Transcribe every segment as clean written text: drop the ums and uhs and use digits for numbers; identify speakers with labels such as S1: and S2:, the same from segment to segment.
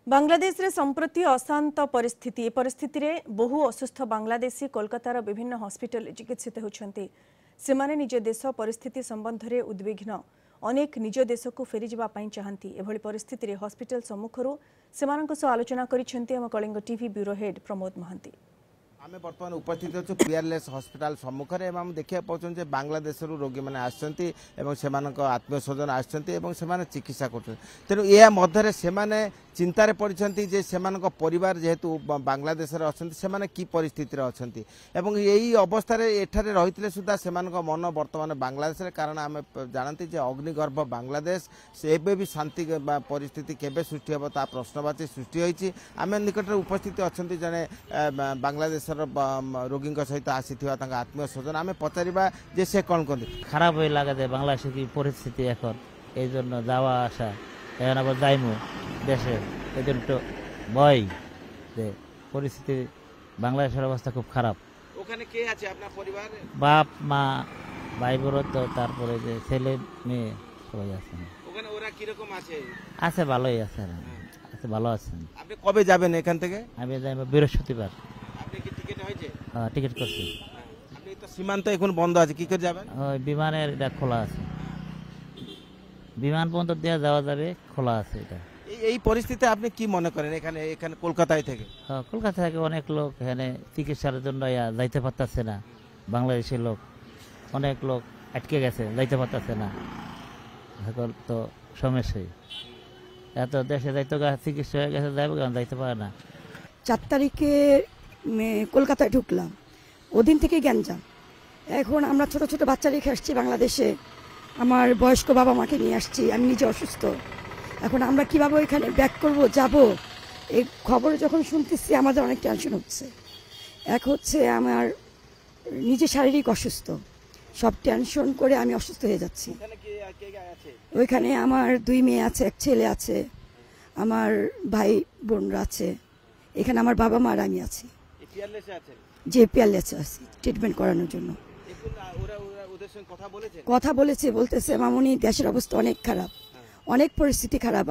S1: बांग्लादेश रे संप्रति अशांत परिस्थिति रे बहु असुस्थ बांग्लादेशी कोलकातार विभिन्न हॉस्पिटल चिकित्सित होती सेमाने निज देश परिस्थिति संबंध में उद्विग्न अनेक निज देश को फेरी जावाई चाहती एभली परिस्थिति रे हॉस्पिटल सम्मुखर से आलोचना करिसेंती हम Kalinga TV bureau head Pramod Mahanti.
S2: आम बर्तमान उपस्थित अच्छु पीआरएस हॉस्पिटल सम्मुखें एवं देखा पाँच बांग्लादेश रोगी मैंने आत्मीय स्वजन आसने चिकित्सा कर तेणु यह मध्य से चिंतार पड़ती जे से परिवार जेहेतु बांग्लादेश अच्छा कि परिस्थिति अच्छा यही अवस्था एठारे रही सुधा से मन बर्तमान बांग्लादेश कारण आम जानती अग्निगर्भ बांग्लादेश से भी शांति परिस्थिति केवे सृष्टि हे ता प्रश्नवाची सृष्टि होती आम निकट उपस्थित अच्छा जड़े बांग्लादेश रोगी सहित आसी आत्मीय स्वजन आम पचारा जे से कौन कहते
S3: खराब हो लगे बांग्लादेश की परिस्थिति एखन जावा आसा अब जाइमु देशे तो भय परिस्थिति बांग्लादेशेर अवस्था खूब खराब।
S2: ओखाने के आछे आपनार परिवार
S3: बाप मा भाई बोरो तो तारपरे जे छेले मेये सबाई आछेन
S2: ओखाने ओरा कि रकम आछे
S3: आछे भालोई आछे आछे भालो आछेन।
S2: আপনি কবে যাবেন এখান থেকে?
S3: আমি যাইব বৃহস্পতিবার।
S2: আপনি কি টিকিট হয়েছে?
S3: হ্যাঁ টিকিট করছি।
S2: আপনি তো সীমান্ত এখন বন্ধ আছে কি করে যাবেন?
S3: ওই বিমানের এটা খোলা আছে বিমানবন্দর দিয়ে যাওয়া যাবে খোলা আছে এটা।
S2: এই পরিস্থিতিতে আপনি কি মনে করেন এখানে কলকাতায় থেকে?
S3: হ্যাঁ কলকাতা থেকে অনেক লোক এখানে চিকিৎসার জন্য যাইতে পারতেছে না বাংলাদেশের লোক অনেক লোক আটকে গেছে যাইতে পারতেছে না এখন তো সমস্যাই এত দেশে যাইতে চিকিৎসা হয়ে গেছে যাইতে পারে না।
S4: 4 তারিখে কলকাতায় ঢুকলাম ওদিন থেকে গ্যাঞ্জাম এখন আমরা ছোট ছোট বাচ্চা রেখে আসছি বাংলাদেশে আমার বয়স্ক বাবা মাকে নিয়ে আসছি আমি নিজে অসুস্থ এখন আমরা কিভাবে এখানে ব্যাক করব যাব এই খবর যখন শুনতেছি আমাদের অনেক টেনশন হচ্ছে এক হচ্ছে আমার নিজে শারীরিক অসুস্থ সব টেনশন করে আমি অসুস্থ হয়ে যাচ্ছি। ওইখানে আমার 2 মেয়ে আছে এক ছেলে আছে আমার ভাই বোনরা আছে এখানে আমার বাবা মা আর আমি আছি যে পিয়ারলেসে আছি ট্রিটমেন্ট করানোর জন্য। কথা বলেছে বলতেছে মামুনি দেশের অবস্থা অনেক খারাপ অনেক পরিস্থিতি খারাপ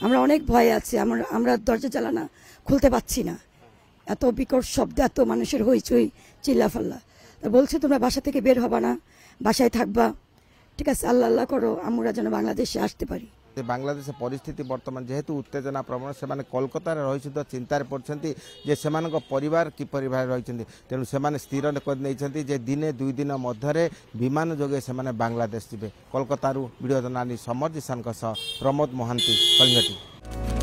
S4: আমরা অনেক ভয়ে আছি আমরা দরজা জ্বালানা খুলতে পারছি না এত বিকট শব্দ এত মানুষের হইচই চিল্লাফাল্লা বলছে তোমরা বাসা থেকে বের হবা না বাসায় থাকবা ঠিক আছে আল্লাহ আল্লাহ করো আমরা যেন বাংলাদেশে আসতে পারি।
S2: बांग्लादेश परिस्थिति बर्तमान जेहेतु उत्तेजना प्रवण से कोलकाता रही सुधा चिंतार पड़ते जे से परिवार कि परिवार रही तेणु से स्थिर कर दिने 2 दिन मध्य विमान जोगे से बांग्लादेश जी कोलकाता वीडियो जर्नालिस्ट समर जिसान प्रमोद महांती कलिंग टीवी।